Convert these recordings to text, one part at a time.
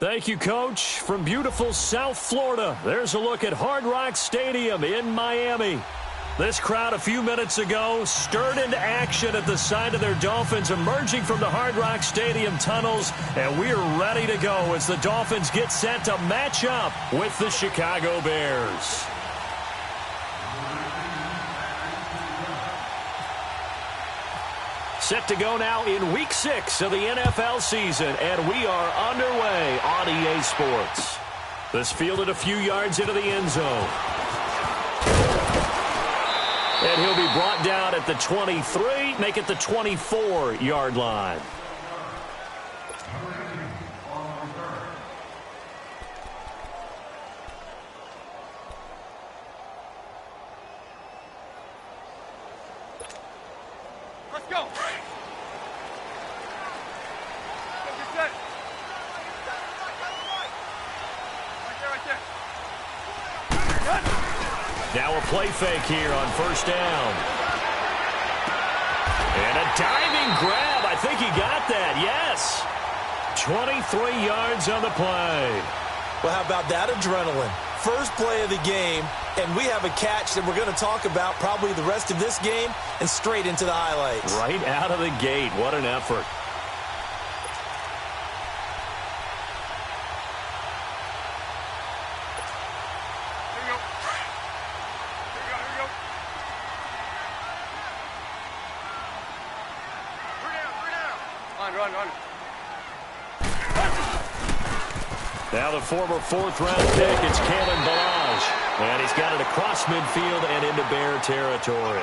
Thank you, Coach. From beautiful South Florida, there's a look at Hard Rock Stadium in Miami. This crowd a few minutes ago stirred into action at the sight of their Dolphins emerging from the Hard Rock Stadium tunnels, and we are ready to go as the Dolphins get set to match up with the Chicago Bears. Set to go now in Week 6 of the NFL season, and we are underway on EA Sports. This fielded a few yards into the end zone. And he'll be brought down at the 23, make it the 24-yard line. Let's go. Now a play fake here on first down. And a diving grab. I think he got that. Yes. 23 yards on the play. Well, how about that adrenaline? First play of the game, and we have a catch that we're going to talk about probably the rest of this game and straight into the highlights. Right out of the gate. What an effort. Run. Now the former fourth-round pick, it's Kalen Balaj. And he's got it across midfield and into Bear territory.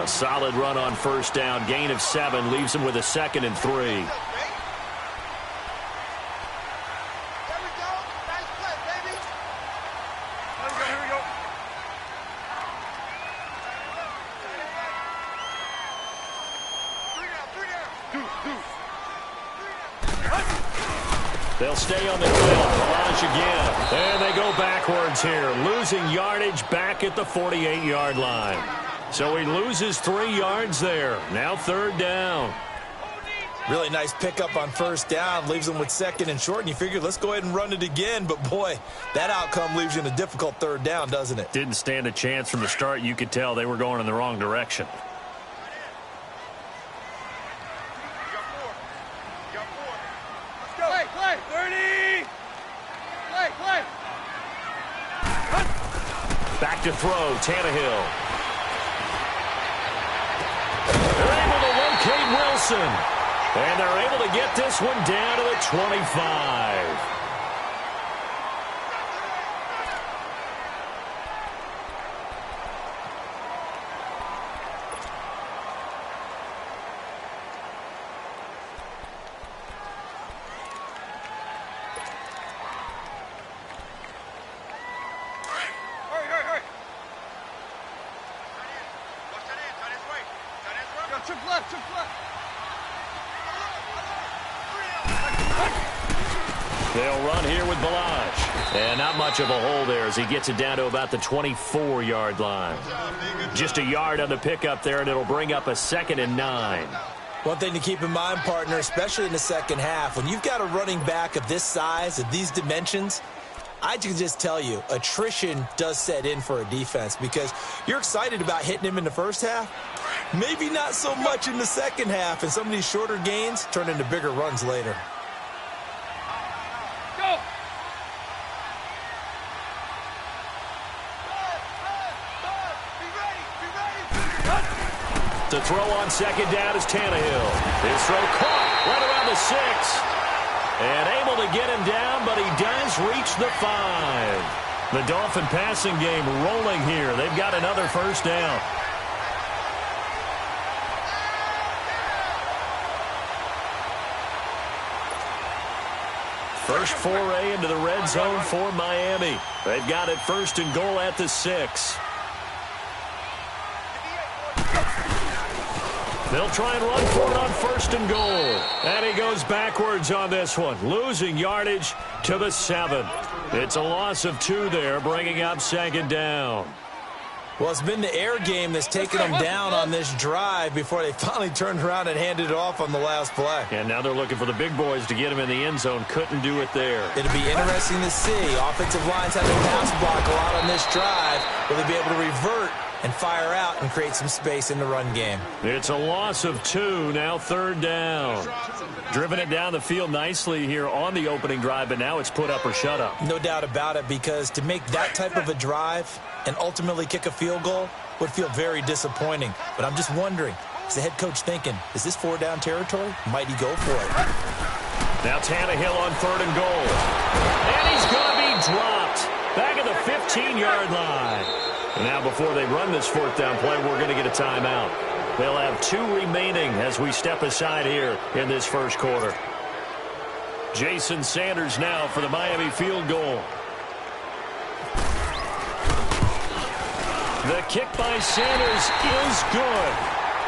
A solid run on first down. Gain of 7 leaves him with a 2nd and 3. They'll stay on the field. Balaj again. And they go backwards here. Losing yardage back at the 48-yard line. So he loses 3 yards there. Now 3rd down. Really nice pickup on first down. Leaves them with 2nd and short. And you figure, let's go ahead and run it again. But, boy, that outcome leaves you in a difficult 3rd down, doesn't it? Didn't stand a chance from the start. You could tell they were going in the wrong direction. Play. 30. Play. Back to throw, Tannehill. They're able to locate Wilson. And they're able to get this one down to the 25. Trip left. They'll run here with Balaj. And not much of a hole there as he gets it down to about the 24-yard line. Just a yard on the pickup there, and it'll bring up a 2nd and 9. One thing to keep in mind, partner, especially in the second half, when you've got a running back of this size, of these dimensions, I can just tell you, attrition does set in for a defense because you're excited about hitting him in the first half. Maybe not so much in the second half, and some of these shorter gains turn into bigger runs later. Go! To throw on 2nd down is Tannehill. His throw caught right around the 6. And able to get him down, but he does reach the 5. The Dolphin passing game rolling here. They've got another first down. First foray into the red zone for Miami. They've got it 1st and goal at the 6. They'll try and run for it on 1st and goal. And he goes backwards on this one, losing yardage to the 7. It's a loss of 2 there, bringing up 2nd down. Well, it's been the air game that's taken them down on this drive before they finally turned around and handed it off on the last play. And now they're looking for the big boys to get him in the end zone. Couldn't do it there. It'll be interesting to see. Offensive lines have to pass block a lot on this drive. Will they be able to revert and fire out and create some space in the run game? It's a loss of 2, now 3rd down. Driven it down the field nicely here on the opening drive, but now it's put up or shut up. No doubt about it, because to make that type of a drive and ultimately kick a field goal would feel very disappointing. But I'm just wondering, is the head coach thinking, is this 4-down territory? Might he go for it? Now Tannehill on 3rd and goal. And he's going to be dropped back at the 15-yard line. And now before they run this 4th down play, we're going to get a timeout. They'll have 2 remaining as we step aside here in this first quarter. Jason Sanders now for the Miami field goal. The kick by Sanders is good.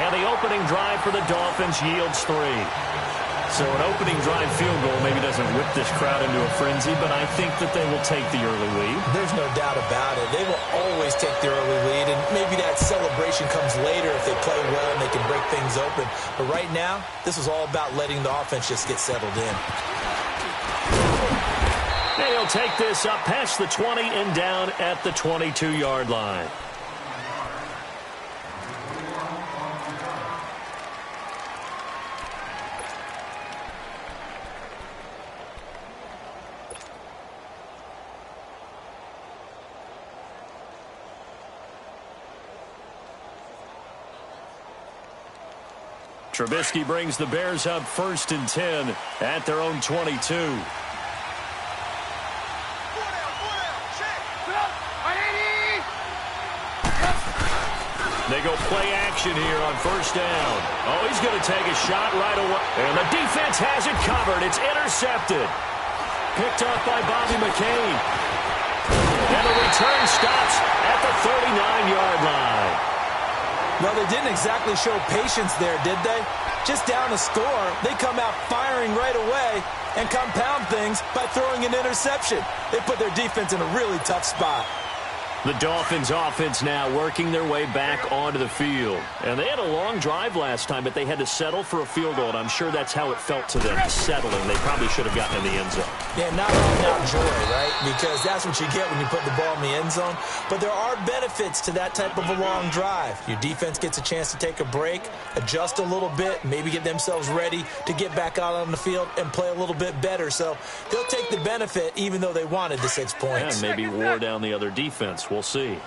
And the opening drive for the Dolphins yields 3. So an opening drive field goal maybe doesn't whip this crowd into a frenzy, but I think that they will take the early lead. There's no doubt about it. They will always take the early lead, and maybe that celebration comes later if they play well and they can break things open. But right now, this is all about letting the offense just get settled in. They'll take this up past the 20 and down at the 22-yard line. Trubisky brings the Bears up 1st and 10 at their own 22. They go play action here on 1st down. Oh, he's going to take a shot right away. And the defense has it covered. It's intercepted. Picked up by Bobby McCain. And the return stops at the 39-yard line. Well, they didn't exactly show patience there, did they? Just down a score, they come out firing right away and compound things by throwing an interception. They put their defense in a really tough spot. The Dolphins offense now working their way back onto the field. And they had a long drive last time, but they had to settle for a field goal, and I'm sure that's how it felt to them, settling. They probably should have gotten in the end zone. Yeah, not all about joy, right? Because that's what you get when you put the ball in the end zone. But there are benefits to that type of a long drive. Your defense gets a chance to take a break, adjust a little bit, maybe get themselves ready to get back out on the field and play a little bit better. So they'll take the benefit even though they wanted the 6 points. And maybe wore down the other defense. We'll see.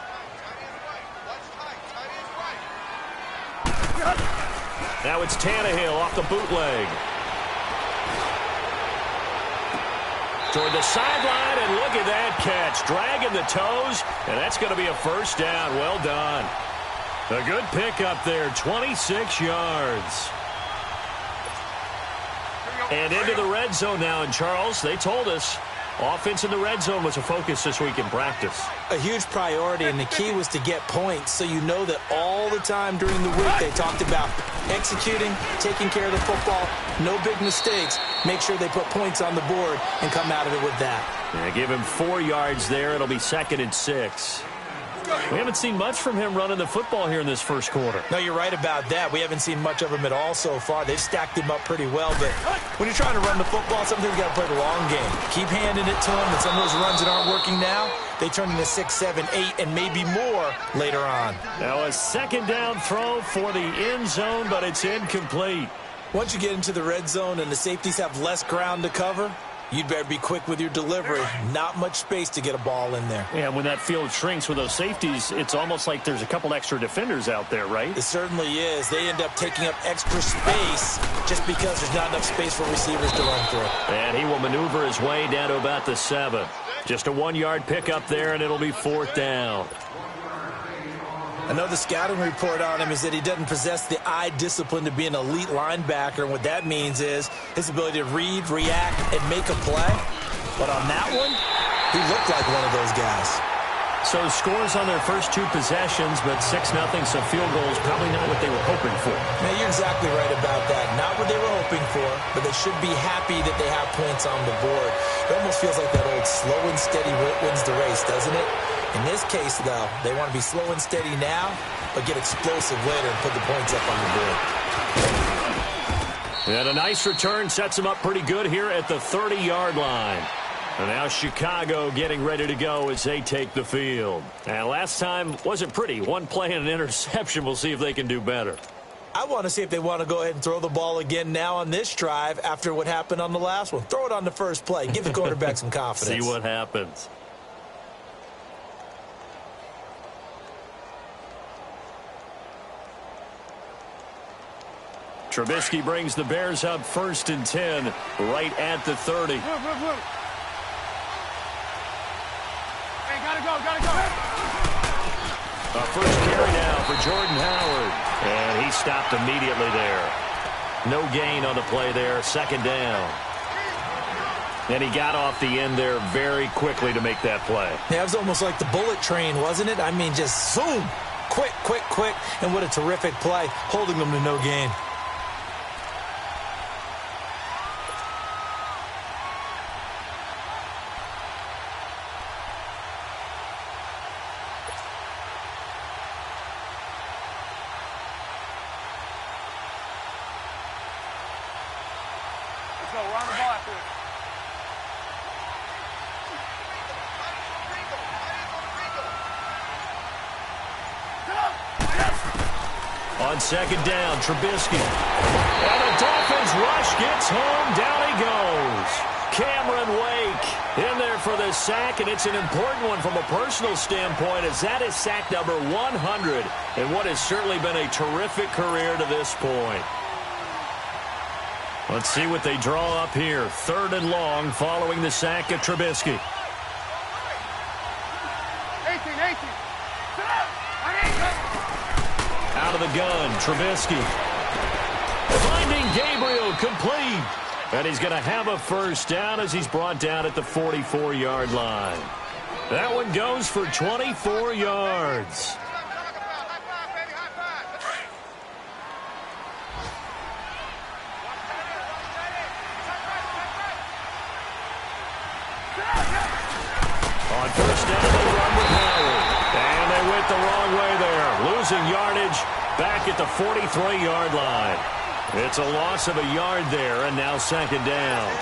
Now it's Tannehill off the bootleg. Toward the sideline, and look at that catch. Dragging the toes, and that's going to be a 1st down. Well done. A good pickup there, 26 yards. And into the red zone now. And, Charles, they told us offense in the red zone was a focus this week in practice. A huge priority, and the key was to get points. So you know that all the time during the week they talked about executing, taking care of the football, no big mistakes. Make sure they put points on the board and come out of it with that. Yeah, give him 4 yards there. It'll be 2nd and 6. We haven't seen much from him running the football here in this first quarter. No, you're right about that. We haven't seen much of him at all so far. They've stacked him up pretty well, but when you're trying to run the football, sometimes you got to play the long game. Keep handing it to him, and some of those runs that aren't working now, they turn into 6, 7, 8, and maybe more later on. Now a 2nd down throw for the end zone, but it's incomplete. Once you get into the red zone and the safeties have less ground to cover, you'd better be quick with your delivery. Not much space to get a ball in there. Yeah, when that field shrinks with those safeties, it's almost like there's a couple extra defenders out there, right? It certainly is. They end up taking up extra space just because there's not enough space for receivers to run through. And he will maneuver his way down to about the 7. Just a 1-yard pickup there, and it'll be 4th down. I know the scouting report on him is that he doesn't possess the eye discipline to be an elite linebacker, and what that means is his ability to read, react, and make a play. But on that one, he looked like one of those guys. So scores on their first 2 possessions, but 6-0, so field goals probably not what they were hoping for. Now, you're exactly right about that. Not what they were hoping for, but they should be happy that they have points on the board. It almost feels like that old slow and steady wins the race, doesn't it? In this case, though, they want to be slow and steady now, but get explosive later and put the points up on the board. And a nice return sets them up pretty good here at the 30-yard line. And now Chicago getting ready to go as they take the field. And last time wasn't pretty. One play and an interception. We'll see if they can do better. I want to see if they want to go ahead and throw the ball again now on this drive after what happened on the last one. Throw it on the first play. Give the quarterback some confidence. See what happens. Trubisky brings the Bears up 1st and 10 right at the 30. Hey, gotta go. First carry now for Jordan Howard. And he stopped immediately there. No gain on the play there. 2nd down. And he got off the end there very quickly to make that play. Yeah, it was almost like the bullet train, wasn't it? I mean, just zoom. Quick. And what a terrific play, holding them to no gain. Let's go. We're on the ball after this. On 2nd down, Trubisky. And the Dolphins rush gets home. Down he goes. Cameron Wake in there for the sack, and it's an important one from a personal standpoint, as that is sack number 100 in what has certainly been a terrific career to this point. Let's see what they draw up here. 3rd and long following the sack of Trubisky. 18. Out of the gun, Trubisky. Finding Gabriel, complete. And he's going to have a 1st down as he's brought down at the 44-yard line. That one goes for 24 yards. On 1st down, they run with Howard. And they went the wrong way there. Losing yardage back at the 43-yard line. It's a loss of a yard there, and now 2nd down.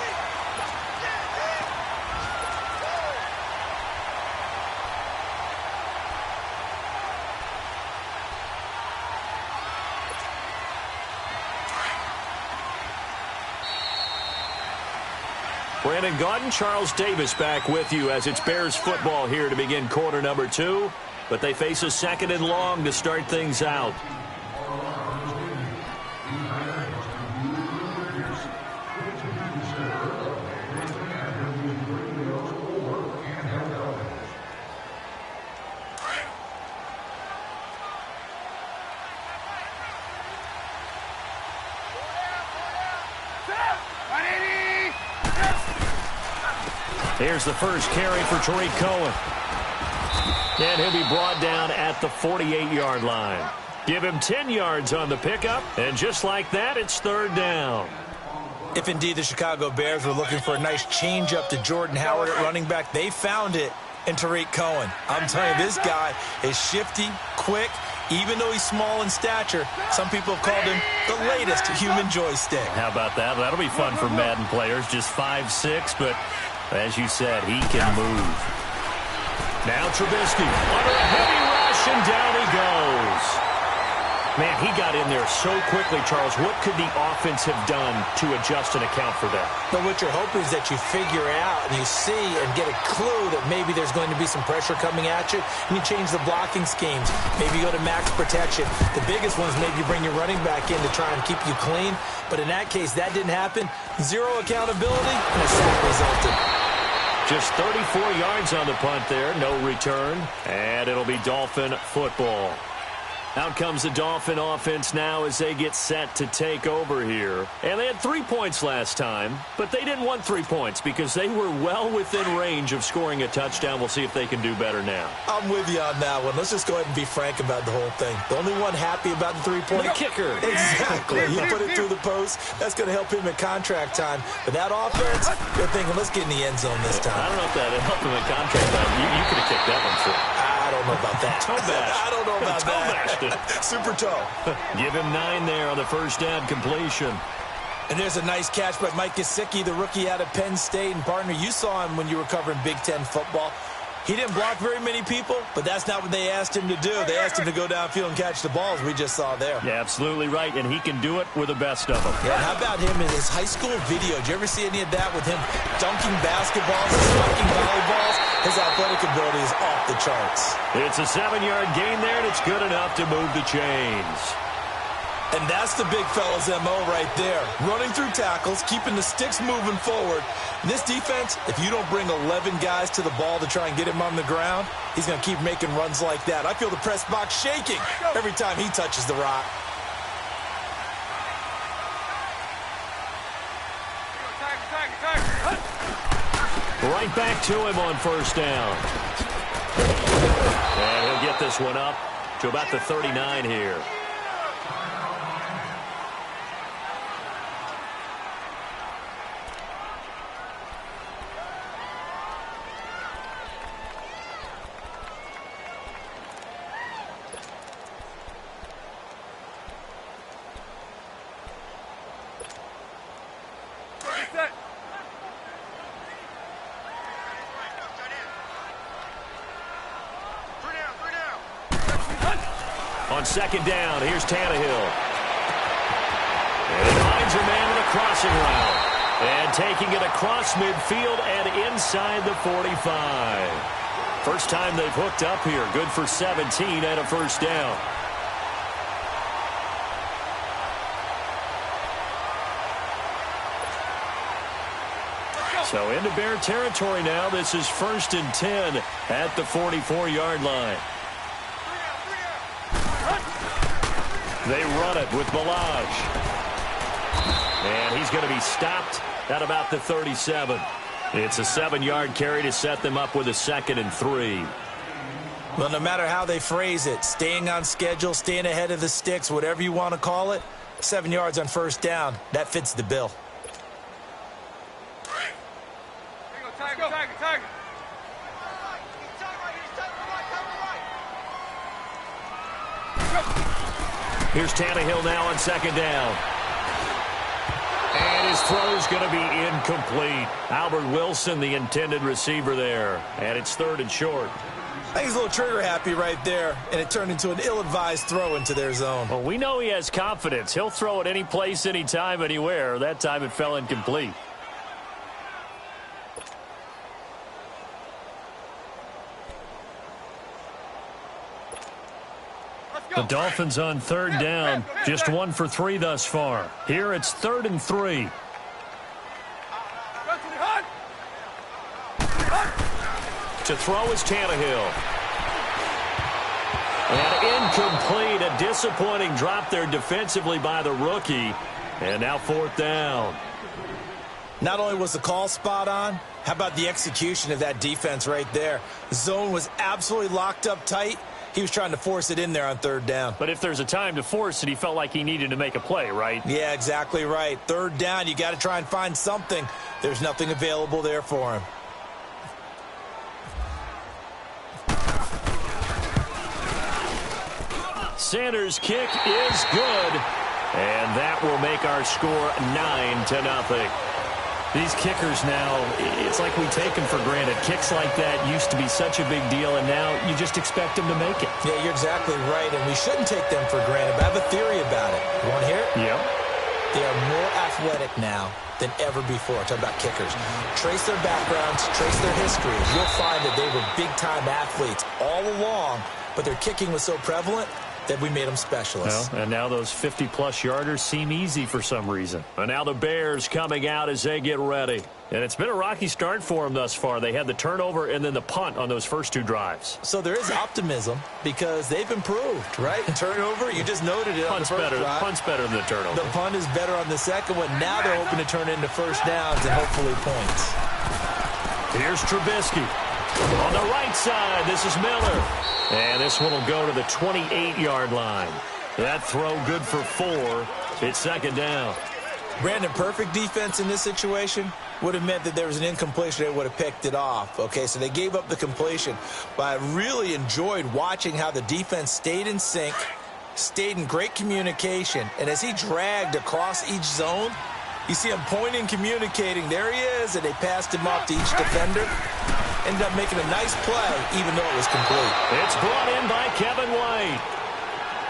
Brandon Gaudin, Charles Davis back with you as it's Bears football here to begin quarter number 2. But they face a 2nd and long to start things out. Here's the first carry for Tariq Cohen. And he'll be brought down at the 48-yard line. Give him 10 yards on the pickup, and just like that, it's 3rd down. If indeed the Chicago Bears were looking for a nice change-up to Jordan Howard at running back, they found it in Tariq Cohen. I'm telling you, this guy is shifty, quick. Even though he's small in stature, some people have called him the latest human joystick. How about that? That'll be fun for Madden players. Just 5'6", but as you said, he can move. Now Trubisky under a heavy rush, and down he goes. Man, he got in there so quickly, Charles. What could the offense have done to adjust and account for that? But what you're hoping is that you figure out and you see and get a clue that maybe there's going to be some pressure coming at you, and you change the blocking schemes. Maybe you go to max protection. The biggest ones, maybe you bring your running back in to try and keep you clean. But in that case, that didn't happen. Zero accountability, and a sack resulted. Just 34 yards on the punt there. No return. And it'll be Dolphin football. Out comes the Dolphin offense now as they get set to take over here. And they had 3 points last time, but they didn't want 3 points because they were well within range of scoring a touchdown. We'll see if they can do better now. I'm with you on that one. Let's just go ahead and be frank about the whole thing. The only one happy about the 3-point The kicker. Exactly. You put it through the post. That's going to help him at contract time. But that offense, they're thinking, let's get in the end zone this time. I don't know if that helped him at contract time. You could have kicked that one, too. I don't know about that. Toe bash. I don't know about Toe bashed it. that. Super toe. Give him 9 there on the first down completion. And there's a nice catch by Mike Gesicki, the rookie out of Penn State. And, partner, you saw him when you were covering Big Ten football. He didn't block very many people, but that's not what they asked him to do. They asked him to go downfield and catch the balls we just saw there. Yeah, absolutely right, and he can do it with the best of them. Yeah, how about him in his high school video? Did you ever see any of that with him dunking basketballs and spiking volleyballs? His athletic ability is off the charts. It's a 7-yard gain there, and it's good enough to move the chains. And that's the big fella's MO right there. Running through tackles, keeping the sticks moving forward. In this defense, if you don't bring 11 guys to the ball to try and get him on the ground, he's going to keep making runs like that. I feel the press box shaking every time he touches the rock. Right back to him on first down. And he'll get this one up to about the 39 here. On second down, here's Tannehill. And he finds a man with a crossing route. And taking it across midfield and inside the 45. First time they've hooked up here. Good for 17 and a first down. So into Bear territory now. This is 1st and 10 at the 44-yard line. They run it with Balaj. And he's going to be stopped at about the 37. It's a 7-yard carry to set them up with a 2nd and 3. Well, no matter how they phrase it, staying on schedule, staying ahead of the sticks, whatever you want to call it, 7 yards on first down, that fits the bill. Here's Tannehill now on second down. And his throw's going to be incomplete. Albert Wilson, the intended receiver there. And it's 3rd and short. I think he's a little trigger happy right there, and it turned into an ill-advised throw into their zone. Well, we know he has confidence. He'll throw it any place, anytime, anywhere. That time it fell incomplete. The Dolphins on 3rd down, just 1 for 3 thus far. Here it's 3rd and 3. To throw is Tannehill. And incomplete, a disappointing drop there defensively by the rookie. And now 4th down. Not only was the call spot on, how about the execution of that defense right there? The zone was absolutely locked up tight. He was trying to force it in there on 3rd down. But if there's a time to force it, he felt like he needed to make a play, right? Yeah, exactly right. 3rd down, you got to try and find something. There's nothing available there for him. Sanders' kick is good. And that will make our score 9-0. These kickers now, it's like we take them for granted. Kicks like that used to be such a big deal, and now you just expect them to make it. Yeah, you're exactly right, and we shouldn't take them for granted. But I have a theory about it. You want to hear it? Yep. They are more athletic now than ever before. Talk about kickers. Trace their backgrounds, trace their history. You'll find that they were big-time athletes all along, but their kicking was so prevalent that we made them specialists. Well, and now those 50-plus yarders seem easy for some reason. And now the Bears coming out as they get ready. And it's been a rocky start for them thus far. They had the turnover and then the punt on those first 2 drives. So there is optimism because they've improved, right? Turnover, you just noted it. Punt's better. Punt's better than the turnover. The punt is better on the second one. Now they're hoping to turn into first downs and hopefully points. Here's Trubisky. On the right side, this is Miller. And this one will go to the 28-yard line. That throw good for 4. It's 2nd down. Brandon, perfect defense in this situation. would have meant that there was an incompletion. They would have picked it off. Okay, so they gave up the completion. But I really enjoyed watching how the defense stayed in sync, stayed in great communication. And as he dragged across each zone, you see him pointing, communicating. There he is, and they passed him off to each defender. Ended up making a nice play, even though it was complete. It's brought in by Kevin White.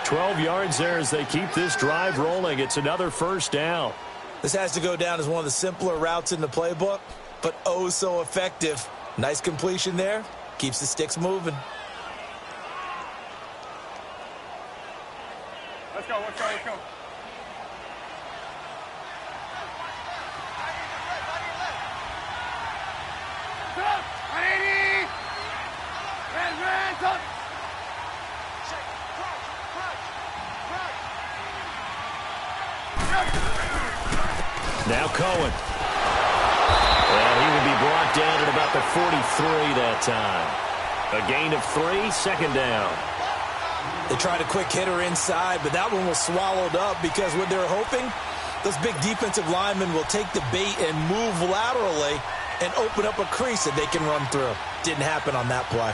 12 yards there as they keep this drive rolling. It's another first down. This has to go down as one of the simpler routes in the playbook, but oh so effective. Nice completion there. Keeps the sticks moving. Let's go, let's go, let's go. Up, 180. Red, up. Now Cohen. And he will be brought down at about the 43 that time. A gain of 3, second down. They tried a quick hitter inside, but that one was swallowed up because what they're hoping, those big defensive linemen will take the bait and move laterally and open up a crease that they can run through. Didn't happen on that play.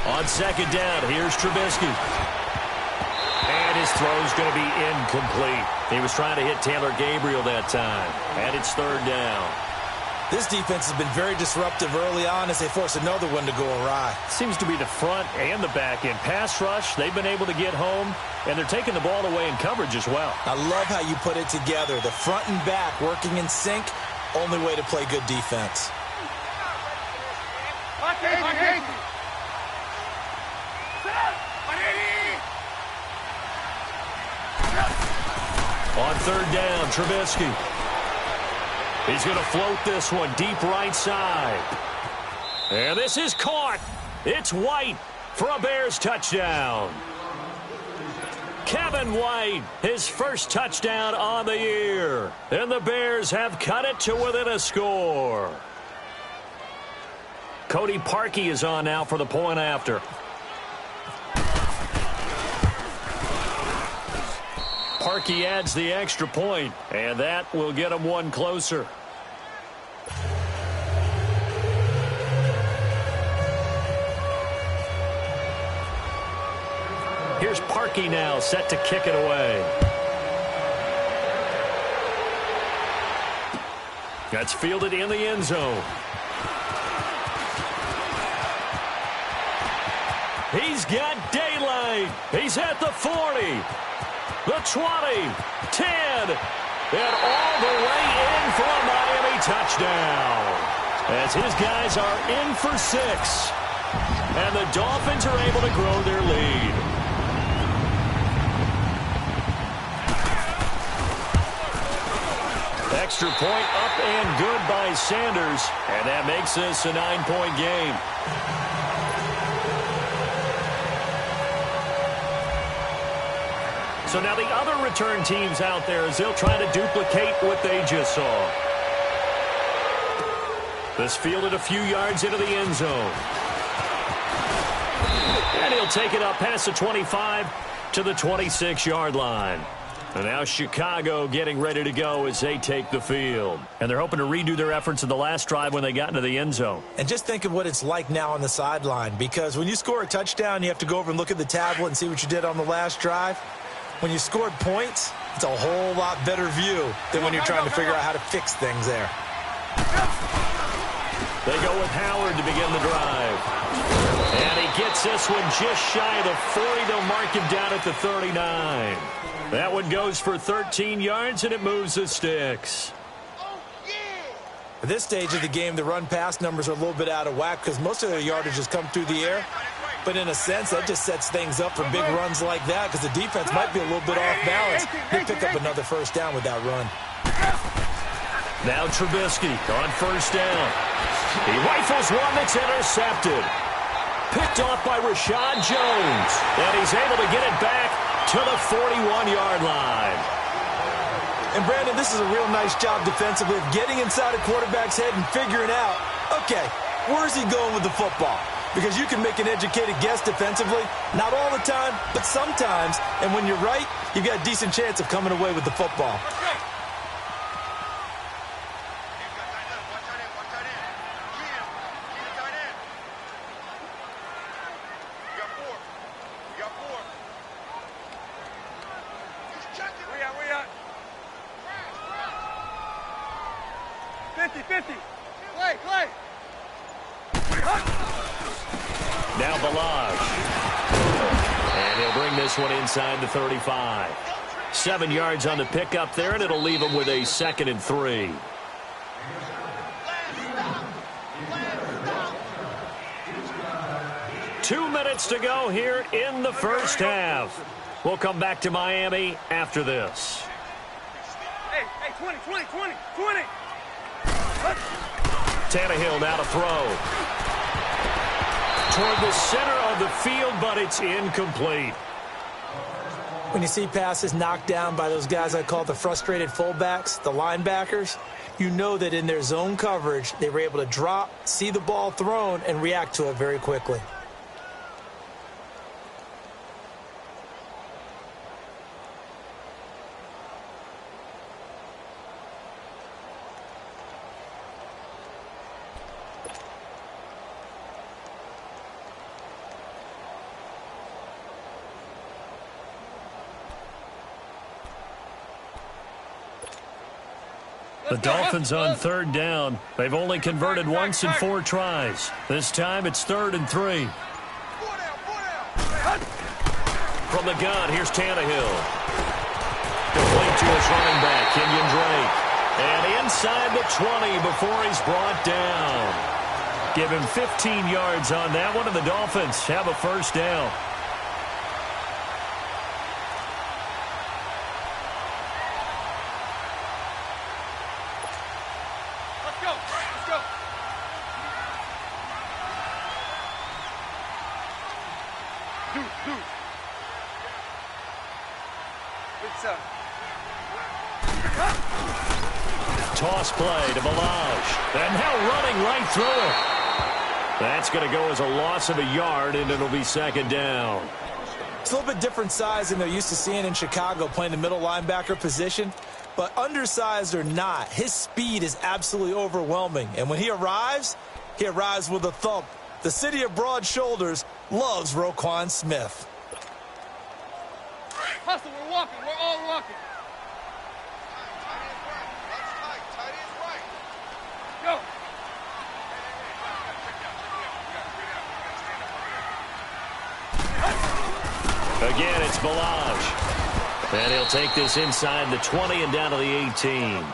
On second down, here's Trubisky. And his throw's going to be incomplete. He was trying to hit Taylor Gabriel that time. And it's third down. This defense has been very disruptive early on as they force another one to go awry. Seems to be the front and the back end. Pass rush, they've been able to get home, and they're taking the ball away in coverage as well. I love how you put it together. The front and back working in sync, only way to play good defense. On third down, Trubisky. He's going to float this one deep right side. And this is caught. It's White for a Bears touchdown. Kevin White, his first touchdown on the year. And the Bears have cut it to within a score. Cody Parkey is on now for the point after. Parkey adds the extra point, and that will get him one closer. Here's Parkey now, set to kick it away. That's fielded in the end zone. He's got daylight. He's at the 40. The 20, 10, and all the way in for a Miami touchdown. As his guys are in for 6. And the Dolphins are able to grow their lead. Extra point up and good by Sanders. And that makes this a 9-point game. So now the other return teams out there as they'll try to duplicate what they just saw. This fielded a few yards into the end zone. And he'll take it up past the 25 to the 26-yard line. And now Chicago getting ready to go as they take the field. And they're hoping to redo their efforts in the last drive when they got into the end zone. And just think of what it's like now on the sideline, because when you score a touchdown, you have to go over and look at the tablet and see what you did on the last drive. When you scored points, it's a whole lot better view than when you're trying to figure out how to fix things there. They go with Howard to begin the drive. And he gets this one just shy of the 40. They'll mark him down at the 39. That one goes for 13 yards, and it moves the sticks. At this stage of the game, the run-pass numbers are a little bit out of whack because most of their yardage has come through the air. But in a sense, that just sets things up for big runs like that because the defense might be a little bit off balance. They pick up another first down with that run. Now Trubisky on first down. He rifles one that's intercepted. Picked off by Rashad Jones. And he's able to get it back to the 41-yard line. And, Brandon, this is a real nice job defensively of getting inside a quarterback's head and figuring out, okay, where's he going with the football? Because you can make an educated guess defensively, not all the time, but sometimes. And when you're right, you've got a decent chance of coming away with the football. Now Balaj. And he'll bring this one inside the 35. 7 yards on the pickup there, and it'll leave him with a 2nd and 3. Two minutes to go here in the first half. We'll come back to Miami after this. Hey, 20. Tannehill now to throw. Toward the center of the field, but it's incomplete. When you see passes knocked down by those guys I call the frustrated fullbacks, the linebackers, you know that in their zone coverage, they were able to drop, see the ball thrown, and react to it very quickly. The Dolphins on 3rd down. They've only converted once in 4 tries. This time it's 3rd and 3. From the gun, here's Tannehill. Complete to his running back, Kenyon Drake. And inside the 20 before he's brought down. Give him 15 yards on that one, and the Dolphins have a first down. Toss play to Balaj. And now running right through it. That's going to go as a loss of a yard, and it'll be 2nd down. It's a little bit different size than they're used to seeing in Chicago, playing the middle linebacker position. But undersized or not, his speed is absolutely overwhelming. And when he arrives with a thump. The city of broad shoulders loves Roquan Smith. Hustle, we're walking. We're all walking. Go. Again, it's Balaj. And he'll take this inside the 20 and down to the 18.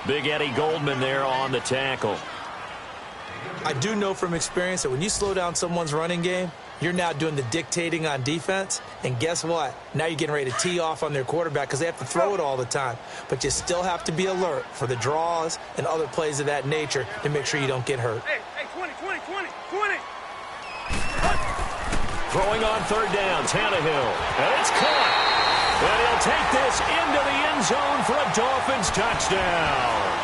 Big Eddie Goldman there on the tackle. I do know from experience that when you slow down someone's running game, you're now doing the dictating on defense. And guess what? Now you're getting ready to tee off on their quarterback because they have to throw it all the time. But you still have to be alert for the draws and other plays of that nature to make sure you don't get hurt. Hey, 20. Throwing on 3rd down, Tannehill. And it's caught. And he'll take this into the end zone for a Dolphins touchdown.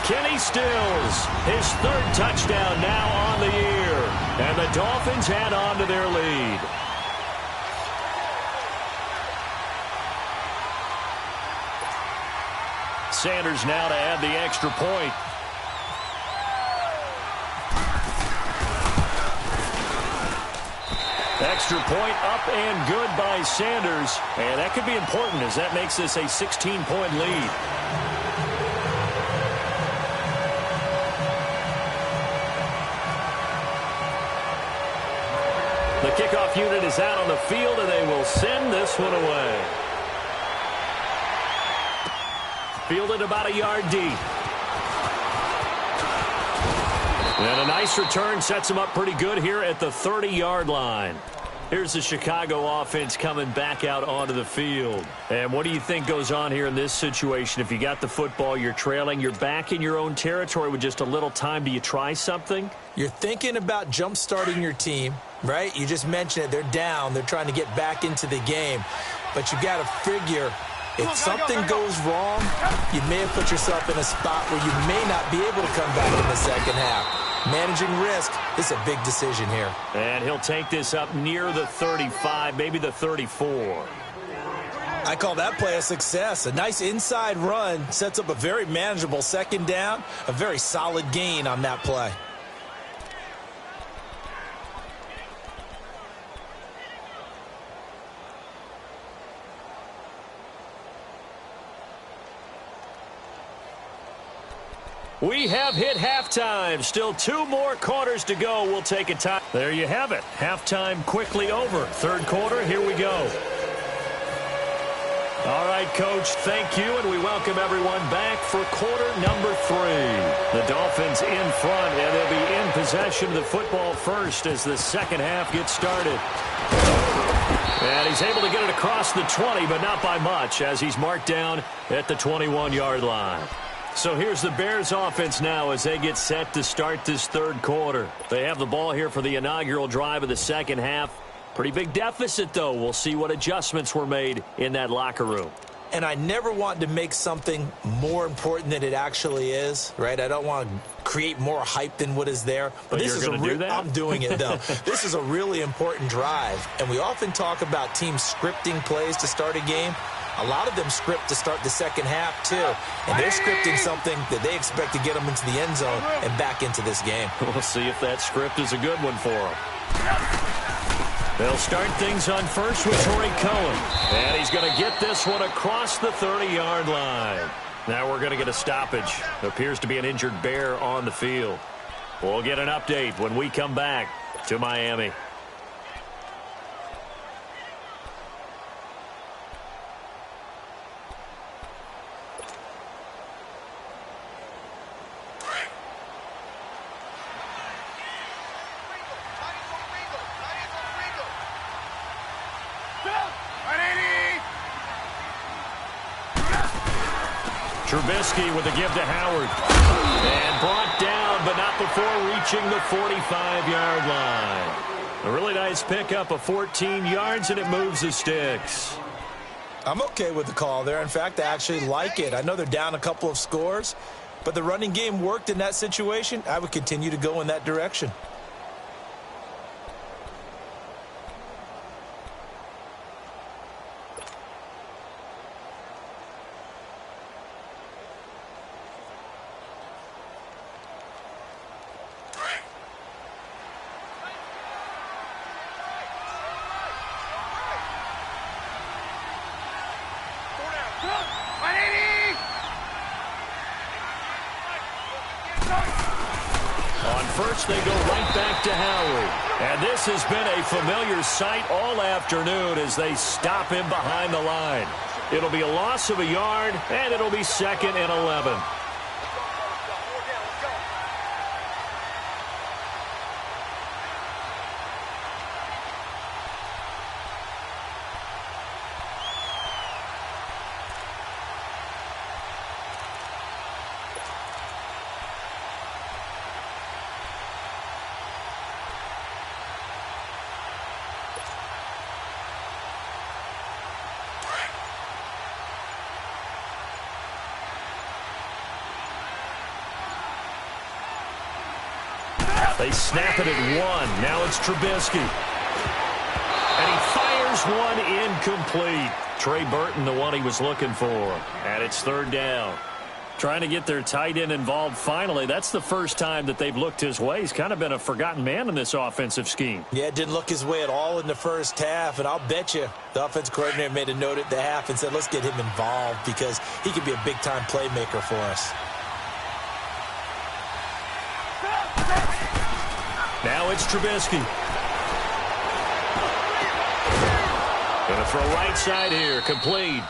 Kenny Stills, his 3rd touchdown now on the year. And the Dolphins add on to their lead. Sanders now to add the extra point. Extra point up and good by Sanders. And that could be important as that makes this a 16-point lead. The kickoff unit is out on the field, and they will send this one away. Fielded about a yard deep. And a nice return sets him up pretty good here at the 30-yard line. Here's the Chicago offense coming back out onto the field. And what do you think goes on here in this situation? If you got the football, you're trailing, you're back in your own territory with just a little time. Do you try something? You're thinking about jump-starting your team, right? You just mentioned it. They're down. They're trying to get back into the game. But you got to figure If something goes wrong, you may have put yourself in a spot where you may not be able to come back in the second half. Managing risk is a big decision here. And he'll take this up near the 35, maybe the 34. I call that play a success. A nice inside run sets up a very manageable second down, a very solid gain on that play. We have hit halftime. Still 2 more quarters to go. We'll take a time. There you have it. Halftime quickly over. Third quarter, here we go. All right, Coach, thank you, and we welcome everyone back for quarter number 3. The Dolphins in front, and they'll be in possession of the football first as the second half gets started. And he's able to get it across the 20, but not by much, as he's marked down at the 21-yard line. So here's the Bears offense now as they get set to start this third quarter. They have the ball here for the inaugural drive of the second half. Pretty big deficit, though. We'll see what adjustments were made in that locker room. And I never want to make something more important than it actually is, right? I don't want to create more hype than what is there. But this is I'm doing it, though. This is a really important drive. And we often talk about teams scripting plays to start a game. A lot of them script to start the second half, too. And they're scripting something that they expect to get them into the end zone and back into this game. We'll see if that script is a good one for them. They'll start things on first with Torrey Cohen. And he's going to get this one across the 30-yard line. Now we're going to get a stoppage. Appears to be an injured Bear on the field. We'll get an update when we come back to Miami. Trubisky with a give to Howard. And brought down, but not before reaching the 45-yard line. A really nice pickup of 14 yards, and it moves the sticks. I'm okay with the call there. In fact, I actually like it. I know they're down a couple of scores, but the running game worked in that situation. I would continue to go in that direction. First, they go right back to Howard. And this has been a familiar sight all afternoon as they stop him behind the line. It'll be a loss of a yard, and it'll be 2nd and 11. They snap it at 1. Now it's Trubisky. And he fires one incomplete. Trey Burton, the one he was looking for. And it's 3rd down. Trying to get their tight end involved finally. That's the first time that they've looked his way. He's kind of been a forgotten man in this offensive scheme. Yeah, it didn't look his way at all in the first half. And I'll bet you the offense coordinator made a note at the half and said, let's get him involved because he could be a big-time playmaker for us. Now it's Trubisky. Going to throw right side here, complete.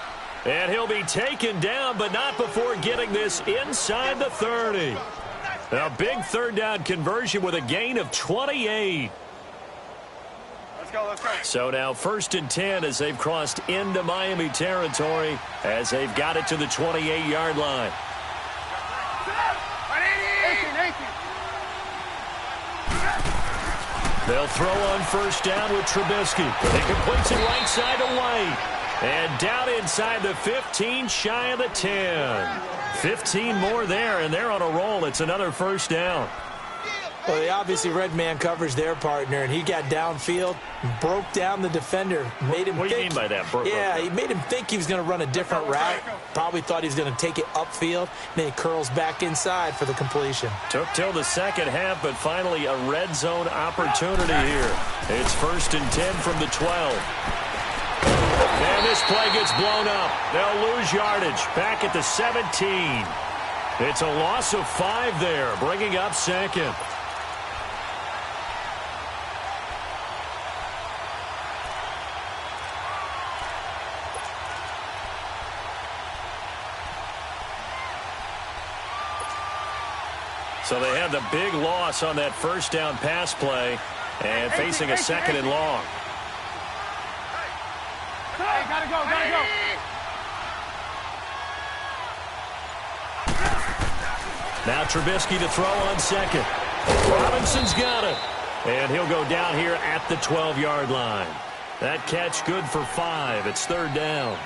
And he'll be taken down, but not before getting this inside the 30. A big 3rd down conversion with a gain of 28. Let's go, let's go. So now 1st and 10 as they've crossed into Miami territory as they've got it to the 28-yard line. They'll throw on 1st down with Trubisky. He completes it right side to White. And down inside the 15, shy of the 10. 15 more there, and they're on a roll. It's another first down. Well, they obviously read man coverage their partner, and he got downfield, broke down the defender, made him What do you mean by that? He made him think he was going to run a different route. Probably thought he was going to take it upfield. Then he curls back inside for the completion. Took till the second half, but finally a red zone opportunity here. It's 1st and 10 from the 12. And this play gets blown up. They'll lose yardage. Back at the 17. It's a loss of 5 there, bringing up 2nd. So they had the big loss on that first down pass play and facing a 2nd and long. Hey, gotta go. Now Trubisky to throw on 2nd. Robinson's got it. And he'll go down here at the 12-yard line. That catch good for 5. It's 3rd down.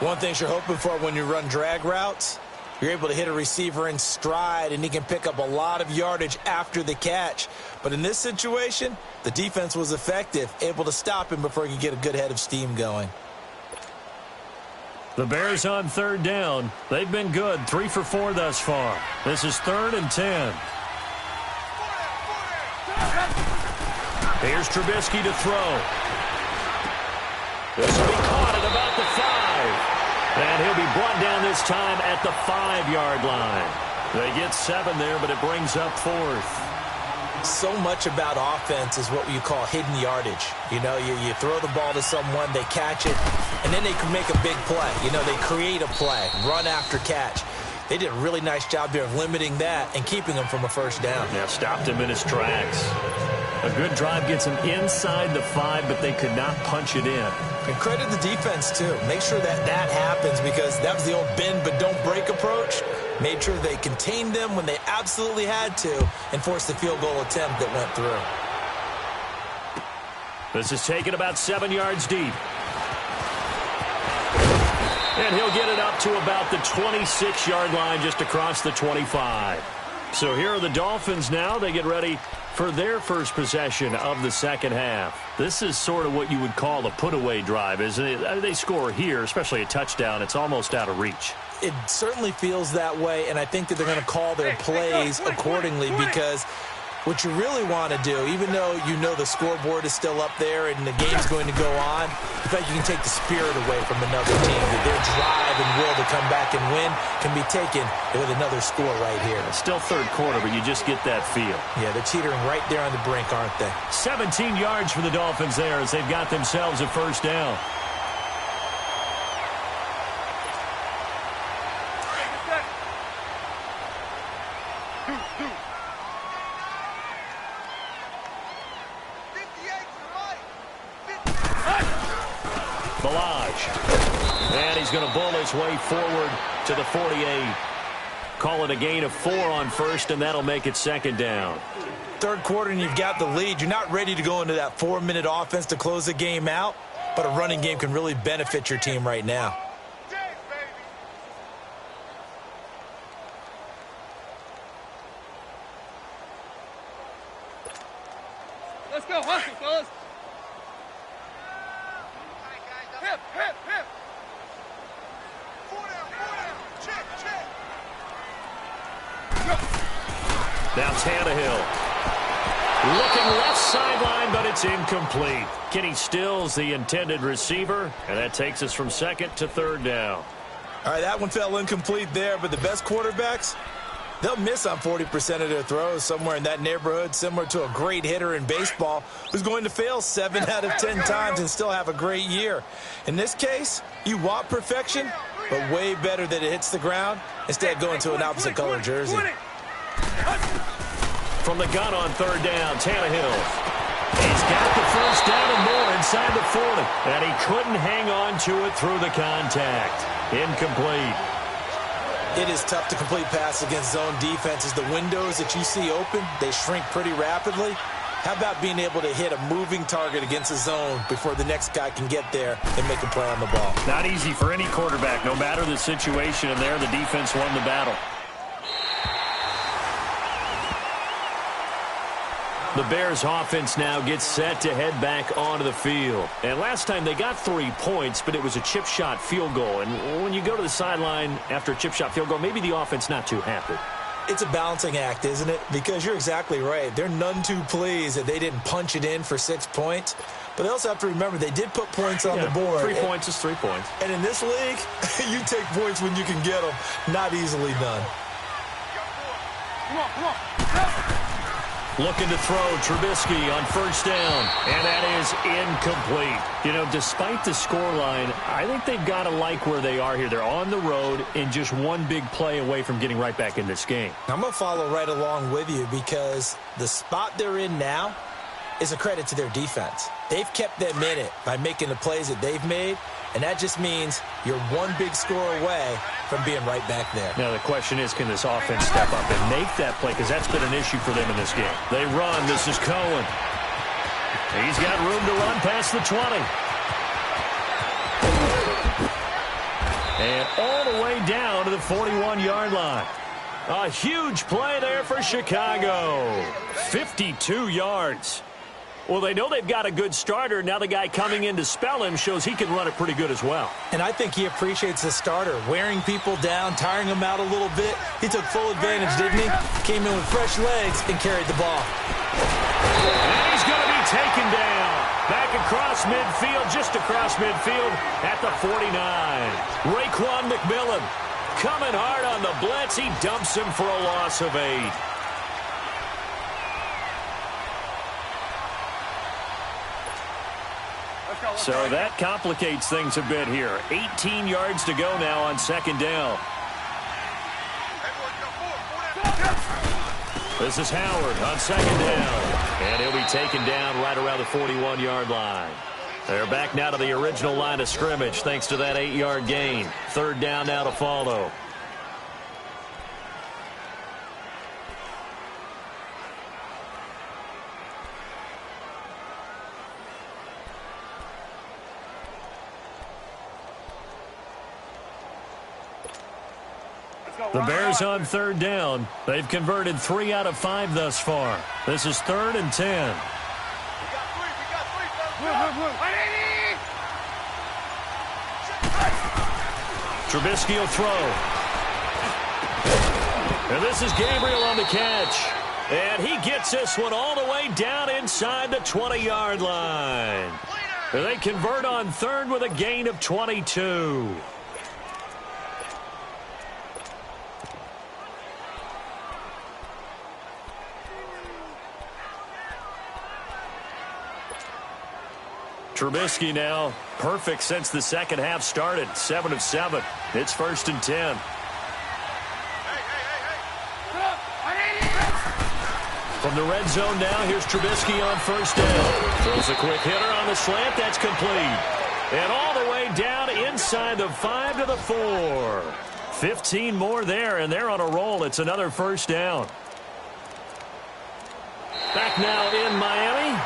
One thing you're hoping for when you run drag routes, you're able to hit a receiver in stride, and he can pick up a lot of yardage after the catch. But in this situation, the defense was effective, able to stop him before he could get a good head of steam going. The Bears on 3rd down. They've been good, 3 for 4 thus far. This is 3rd and 10. Here's Trubisky to throw. This will be caught at about the 5. And he'll be brought down this time at the 5-yard line. They get 7 there, but it brings up 4th. So much about offense is what you call hidden yardage. You know, you throw the ball to someone, they catch it, and then they can make a big play. You know, they create a play, run after catch. They did a really nice job there of limiting that and keeping him from a first down. Yeah, stopped him in his tracks. A good drive gets him inside the 5, but they could not punch it in. And credit the defense, too. Make sure that happens, because that was the old bend but don't break approach. Made sure they contained them when they absolutely had to and forced the field goal attempt that went through. This is taken about 7 yards deep. And he'll get it up to about the 26-yard line, just across the 25. So here are the Dolphins now. They get ready for their first possession of the second half. This is sort of what you would call a put-away drive, isn't it? They score here, especially a touchdown. It's almost out of reach. It certainly feels that way, and I think that they're going to call their plays accordingly, because what you really want to do, even though you know the scoreboard is still up there and the game's going to go on, in fact, you can take the spirit away from another team. That their drive and will to come back and win can be taken with another score right here. It's still third quarter, but you just get that feel. Yeah, they're teetering right there on the brink, aren't they? 17 yards for the Dolphins there as they've got themselves a first down. And he's going to bull his way forward to the 48. Call it a gain of 4 on first, and that'll make it second down. Third quarter, and you've got the lead. You're not ready to go into that 4-minute offense to close the game out, but a running game can really benefit your team right now. Let's go, hustle, fellas. Hip, hip, hip. Four down, check, check. Now Tannehill. Looking left sideline, but it's incomplete. Kenny Stills, the intended receiver, and that takes us from second to third down. All right, that one fell incomplete there, but the best quarterbacks, they'll miss on 40% of their throws, somewhere in that neighborhood, similar to a great hitter in baseball who's going to fail 7 out of 10 times and still have a great year. In this case, you want perfection, but way better that it hits the ground instead of going to an opposite color jersey. From the gun on third down, Tannehill. He's got the first down and more inside the 40, and he couldn't hang on to it through the contact. Incomplete. It is tough to complete passes against zone defenses. The windows that you see open, they shrink pretty rapidly. How about being able to hit a moving target against a zone before the next guy can get there and make a play on the ball? Not easy for any quarterback, no matter the situation, and there the defense won the battle. The Bears offense now gets set to head back onto the field. And last time they got 3 points, but it was a chip shot field goal. And when you go to the sideline after a chip shot field goal, maybe the offense not too happy. It's a balancing act, isn't it? Because you're exactly right. They're none too pleased that they didn't punch it in for 6 points. But they also have to remember they did put points on the board. 3 points is 3 points. And in this league, you take points when you can get them. Not easily done. Come on, come on. Looking to throw Trubisky on first down, and that is incomplete. You know, despite the scoreline, I think they've got to like where they are here. They're on the road and just one big play away from getting right back in this game. I'm going to follow right along with you because the spot they're in now is a credit to their defense. They've kept them in it by making the plays that they've made, and that just means you're one big score away from being right back there. Now, the question is, can this offense step up and make that play? Because that's been an issue for them in this game. They run. This is Cohen. He's got room to run past the 20. And all the way down to the 41-yard line. A huge play there for Chicago. 52 yards. Well, they know they've got a good starter. Now the guy coming in to spell him shows he can run it pretty good as well. And I think he appreciates the starter, wearing people down, tiring them out a little bit. He took full advantage, didn't he? Came in with fresh legs and carried the ball. And he's going to be taken down. Back across midfield, just across midfield at the 49. Raekwon McMillan coming hard on the blitz. He dumps him for a loss of 8. So that complicates things a bit here. 18 yards to go now on second down. This is Howard on second down. And he'll be taken down right around the 41-yard line. They're back now to the original line of scrimmage thanks to that 8-yard gain. Third down now to follow. The Bears on third down. They've converted 3 out of 5 thus far. This is 3rd and 10. We got three. Trubisky will throw. And this is Gabriel on the catch. And he gets this one all the way down inside the 20-yard line. And they convert on third with a gain of 22. Trubisky now perfect since the second half started. 7 of 7. It's 1st and 10. From the red zone now, here's Trubisky on first down. Throws a quick hitter on the slant. That's complete. And all the way down inside the 5 to the 4. 15 more there, and they're on a roll. It's another first down. Back now in Miami.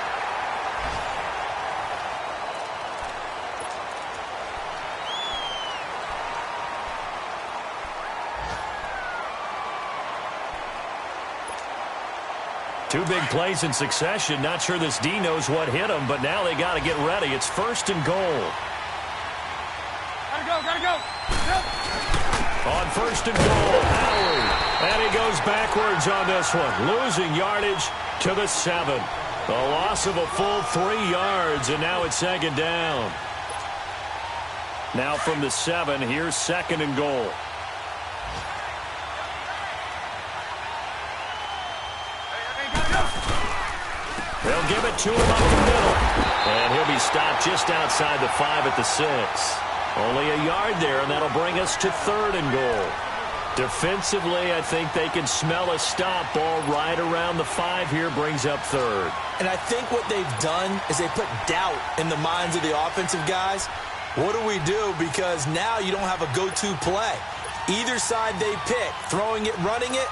Two big plays in succession. Not sure this D knows what hit him, but now they got to get ready. It's 1st and goal. Gotta go. Yep. On 1st and goal, Howard. And he goes backwards on this one. Losing yardage to the 7. The loss of a full 3 yards, and now it's 2nd down. Now from the 7, here's 2nd and goal. They'll give it to him up the middle. And he'll be stopped just outside the 5 at the 6. Only a yard there, and that'll bring us to 3rd and goal. Defensively, I think they can smell a stop. Ball right around the 5 here, brings up 3rd. And I think what they've done is they put doubt in the minds of the offensive guys. What do we do? Because now you don't have a go-to play. Either side they pick, throwing it, running it,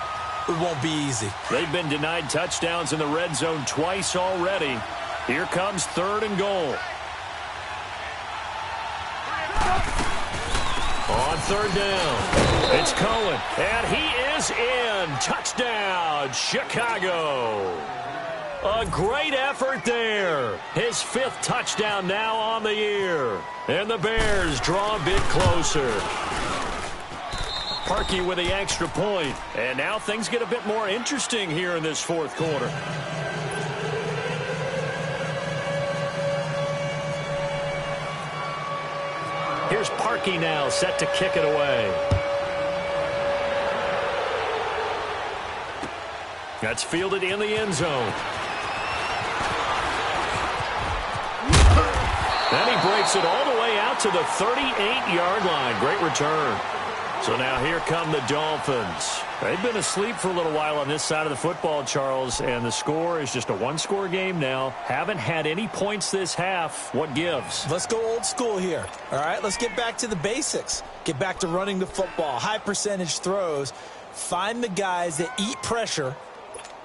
it won't be easy. They've been denied touchdowns in the red zone twice already. Here comes 3rd and goal. On 3rd down, it's Cohen, and he is in. Touchdown, Chicago. A great effort there. His 5th touchdown now on the year. And the Bears draw a bit closer. Parkey with the extra point. And now things get a bit more interesting here in this 4th quarter. Here's Parkey now, set to kick it away. That's fielded in the end zone. And he breaks it all the way out to the 38-yard line. Great return. So now here come the Dolphins. They've been asleep for a little while on this side of the football, Charles, and the score is just a one-score game now. Haven't had any points this half. What gives? Let's go old school here. All right, let's get back to the basics. Get back to running the football, high percentage throws. Find the guys that eat pressure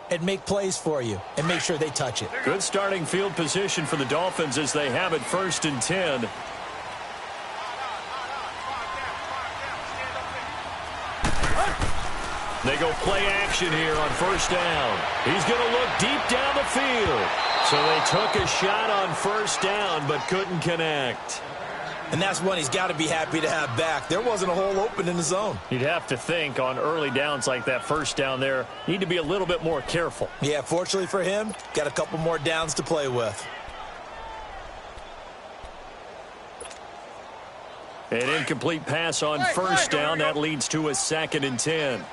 and make plays for you and make sure they touch it. Good starting field position for the Dolphins as they have it 1st and 10. They go play action here on 1st down. He's going to look deep down the field. So they took a shot on 1st down but couldn't connect. And that's one he's got to be happy to have back. There wasn't a hole open in the zone. You'd have to think on early downs like that 1st down there, need to be a little bit more careful. Yeah, fortunately for him, got a couple more downs to play with. An incomplete pass on 1st down. That leads to a 2nd and 10.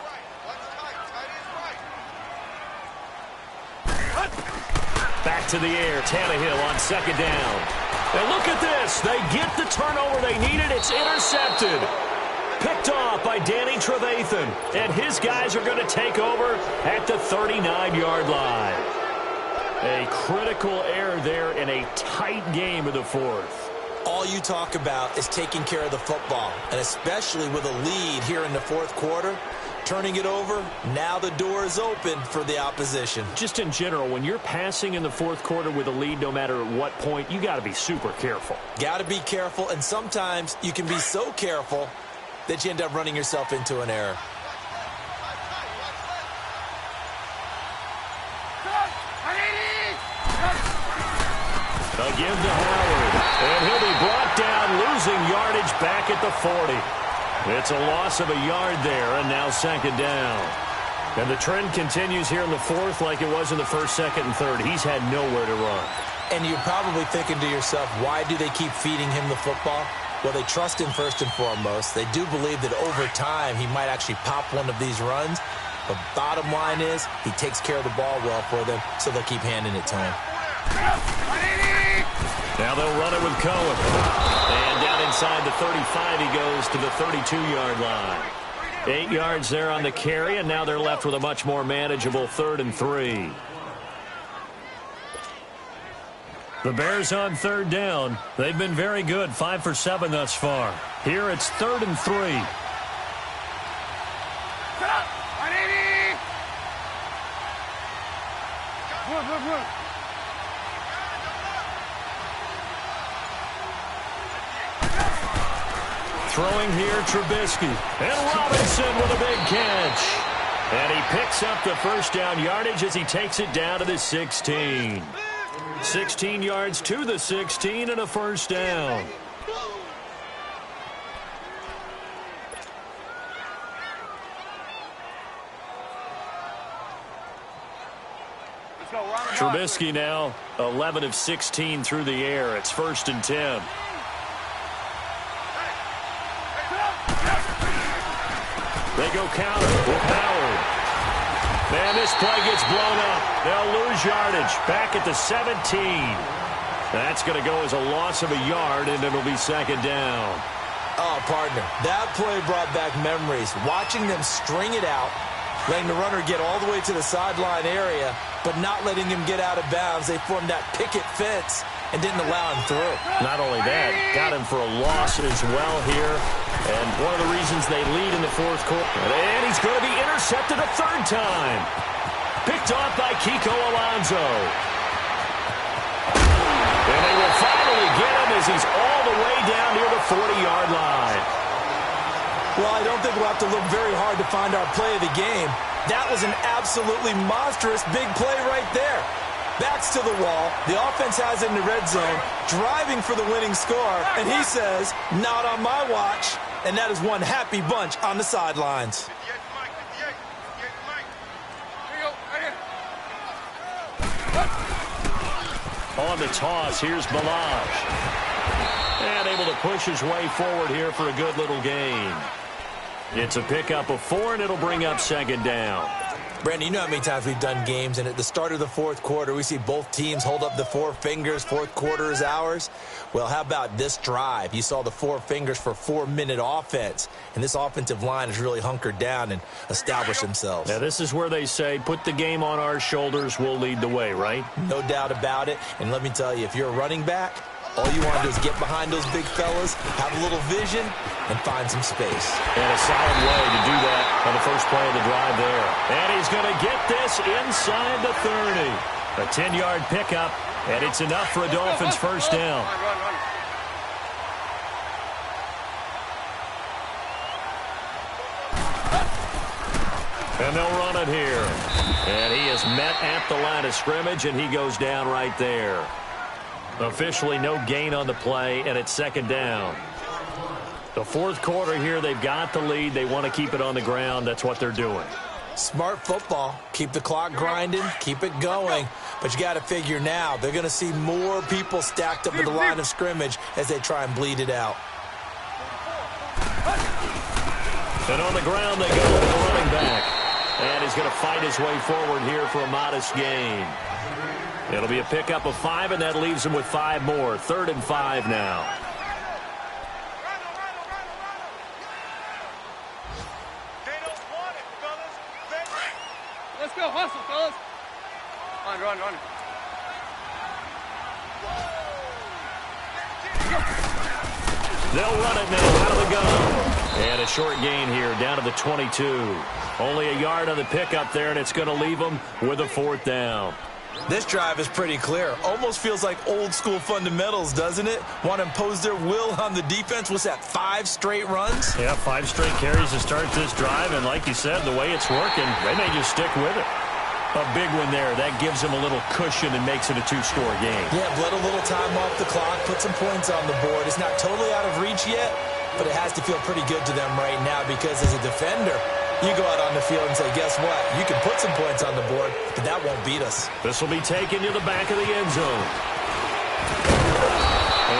Back to the air. Tannehill on 2nd down. And look at this. They get the turnover they needed. It's intercepted. Picked off by Danny Trevathan. And his guys are going to take over at the 39-yard line. A critical error there in a tight game of the 4th. All you talk about is taking care of the football, and especially with a lead here in the 4th quarter, turning it over, now the door is open for the opposition. Just in general, when you're passing in the 4th quarter with a lead, no matter at what point, you got to be super careful. Got to be careful, and sometimes you can be so careful that you end up running yourself into an error. Again to Howard, and he'll be brought down, losing yardage back at the 40. It's a loss of a yard there, and now 2nd down. And the trend continues here in the 4th like it was in the 1st, 2nd, and 3rd. He's had nowhere to run. And you're probably thinking to yourself, why do they keep feeding him the football? Well, they trust him first and foremost. They do believe that over time he might actually pop one of these runs. But bottom line is he takes care of the ball well for them, so they'll keep handing it to him. Now they'll run it with Cohen. And down inside the 35, he goes to the 32-yard line. 8 yards there on the carry, and now they're left with a much more manageable 3rd and 3. The Bears on 3rd down. They've been very good, 5 for 7 thus far. Here it's 3rd and 3. Throwing here, Trubisky. And Robinson with a big catch. And he picks up the 1st down yardage as he takes it down to the 16. 16 yards to the 16 and a 1st down. Trubisky now 11 of 16 through the air. It's 1st and 10. They go counter with Howard. Man, this play gets blown up. They'll lose yardage back at the 17. That's going to go as a loss of a yard, and it'll be 2nd down. Oh, partner, that play brought back memories. Watching them string it out, letting the runner get all the way to the sideline area, but not letting him get out of bounds. They formed that picket fence and didn't allow him through. Not only that, got him for a loss as well here. And one of the reasons they lead in the fourth quarter. And he's going to be intercepted a third time. Picked off by Kiko Alonso. And they will finally get him as he's all the way down near the 40-yard line. Well, I don't think we'll have to look very hard to find our play of the game. That was an absolutely monstrous big play right there. Backs to the wall. The offense has it in the red zone, driving for the winning score. And he says, not on my watch. And that is one happy bunch on the sidelines. On the toss, here's Balaj. And able to push his way forward here for a good little gain. It's a pickup of 4, and it'll bring up second down. Brandon, you know how many times we've done games, and at the start of the fourth quarter, we see both teams hold up the 4 fingers, fourth quarter is ours. Well, how about this drive? You saw the 4 fingers for 4-minute offense, and this offensive line has really hunkered down and established themselves. Now, this is where they say, put the game on our shoulders, we'll lead the way, right? No doubt about it, and let me tell you, if you're a running back, all you want to do is get behind those big fellas, have a little vision, and find some space. And a solid way to do that on the first play of the drive there. And he's going to get this inside the 30. A 10-yard pickup, and it's enough for a Dolphins first down. And they'll run it here. And he is met at the line of scrimmage, and he goes down right there. Officially no gain on the play, and it's second down. The fourth quarter here, they've got the lead. They want to keep it on the ground. That's what they're doing. Smart football. Keep the clock grinding. Keep it going. But you got to figure now, they're going to see more people stacked up at the line of scrimmage as they try and bleed it out. And on the ground, they go with the running back. And he's going to fight his way forward here for a modest gain. It'll be a pickup of 5, and that leaves him with 5 more. 3rd and 5 now. Let's go, hustle, fellas. Run. They'll run it now out of the gun. And a short gain here down to the 22. Only a yard on the pickup there, and it's going to leave them with a 4th down. This drive is pretty clear. Almost feels like old school fundamentals, doesn't it? Want to impose their will on the defense. What's that, 5 straight runs? Yeah, 5 straight carries to start this drive. And like you said, the way it's working, they may just stick with it. A big one there. That gives them a little cushion and makes it a 2-score game. Yeah, let a little time off the clock, put some points on the board. It's not totally out of reach yet, but it has to feel pretty good to them right now because as a defender, you go out on the field and say, guess what? You can put some points on the board, but that won't beat us. This will be taken to the back of the end zone.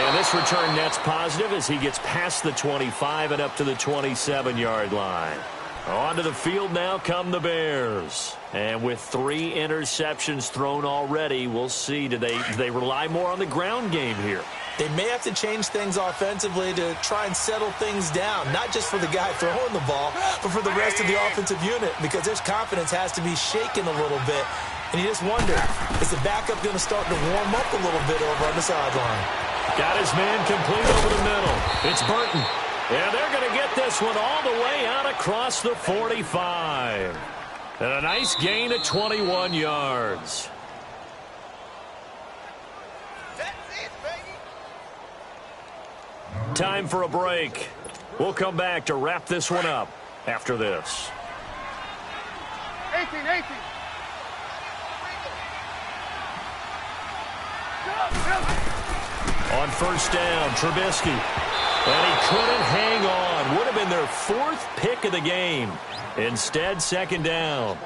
And this return net's positive as he gets past the 25 and up to the 27-yard line. Onto the field now come the Bears. And with 3 interceptions thrown already, we'll see. Do they rely more on the ground game here? They may have to change things offensively to try and settle things down, not just for the guy throwing the ball, but for the rest of the offensive unit, because their confidence has to be shaken a little bit. And you just wonder, is the backup going to start to warm up a little bit over on the sideline? Got his man complete over the middle. It's Burton. Yeah, they're going to get this one all the way out across the 45. And a nice gain of 21 yards. Time for a break. We'll come back to wrap this one up after this. 18. On first down, Trubisky. And he couldn't hang on. Would have been their 4th pick of the game. Instead, second down.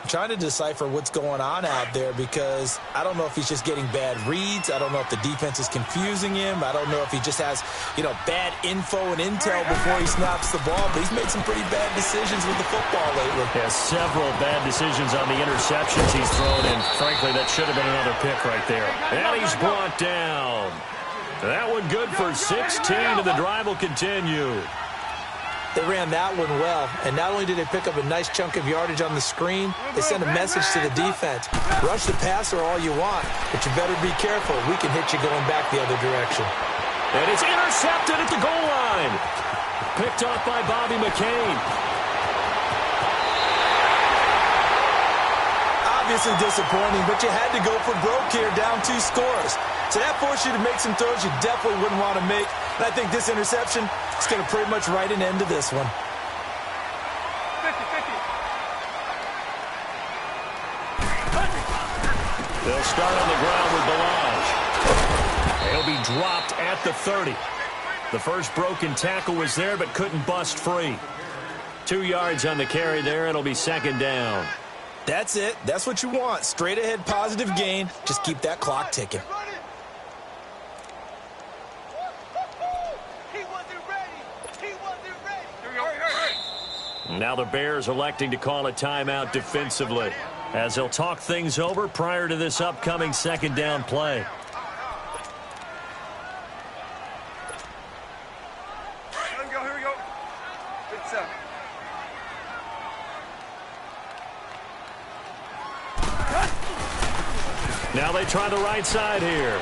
Trying to decipher what's going on out there because I don't know if he's just getting bad reads. I don't know if the defense is confusing him. I don't know if he just has, bad info and intel before he snaps the ball. But he's made some pretty bad decisions with the football lately. Yeah, several bad decisions on the interceptions he's thrown, and frankly, that should have been another pick right there. And he's brought down. That one good for 16, and the drive will continue. They ran that one well, and not only did they pick up a nice chunk of yardage on the screen, they sent a message to the defense. Rush the passer all you want, but you better be careful. We can hit you going back the other direction. And it's intercepted at the goal line. Picked off by Bobby McCain. Obviously disappointing, but you had to go for broke here, down 2 scores. So that forced you to make some throws you definitely wouldn't want to make. And I think this interception is going to pretty much write an end to this one. 50-50. They'll start on the ground with Balaj. He'll be dropped at the 30. The first broken tackle was there, but couldn't bust free. 2 yards on the carry there. It'll be second down. That's it. That's what you want. Straight ahead, positive gain. Just keep that clock ticking. Now the Bears electing to call a timeout defensively, as they'll talk things over prior to this upcoming second down play. Here we go. Good stuff. Now they try the right side here.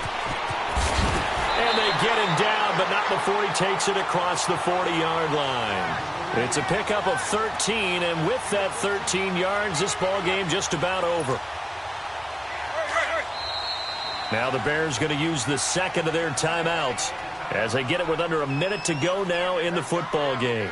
And they get him down, but not before he takes it across the 40-yard line. It's a pickup of 13, and with that 13 yards, this ball game just about over. Now the Bears going to use the second of their timeouts as they get it with under a minute to go now in the football game.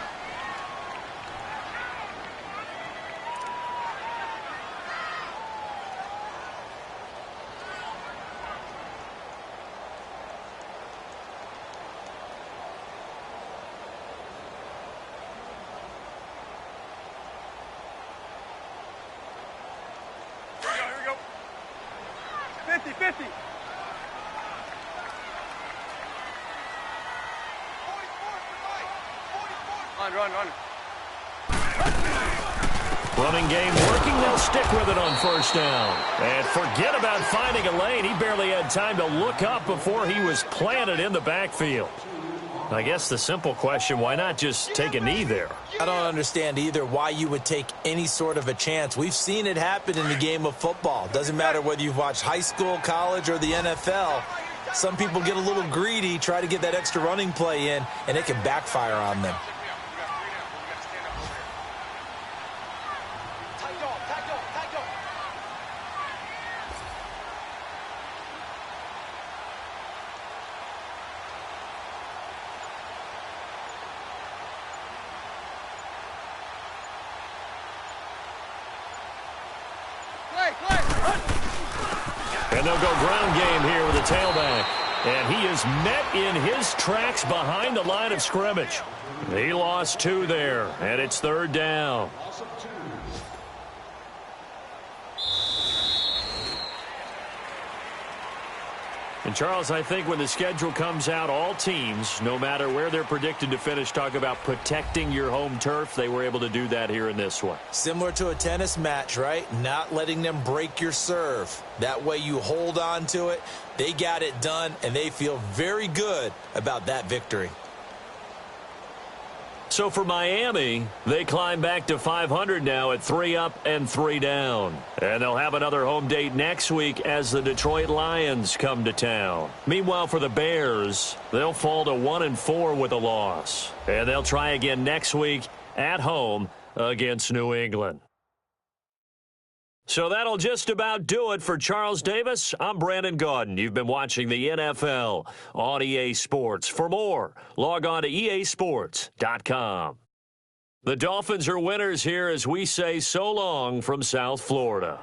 Here we go. 50-50. Run. Running game working. They'll stick with it on first down. And forget about finding a lane. He barely had time to look up before he was planted in the backfield. I guess the simple question, why not just take a knee there? I don't understand either why you would take any sort of a chance. We've seen it happen in the game of football. Doesn't matter whether you've watched high school, college, or the NFL. Some people get a little greedy, try to get that extra running play in, and it can backfire on them. And they'll go ground game here with a tailback. And he is met in his tracks behind the line of scrimmage. He lost 2 there, and it's third down. And, Charles, I think when the schedule comes out, all teams, no matter where they're predicted to finish, talk about protecting your home turf. They were able to do that here in this one. Similar to a tennis match, right? Not letting them break your serve. That way you hold on to it. They got it done, and they feel very good about that victory. So for Miami, they climb back to 500 now at 3 up and 3 down. And they'll have another home date next week as the Detroit Lions come to town. Meanwhile, for the Bears, they'll fall to 1-4 with a loss. And they'll try again next week at home against New England. So that'll just about do it for Charles Davis. I'm Brandon Gaudin. You've been watching the NFL on EA Sports. For more, log on to easports.com. The Dolphins are winners here as we say so long from South Florida.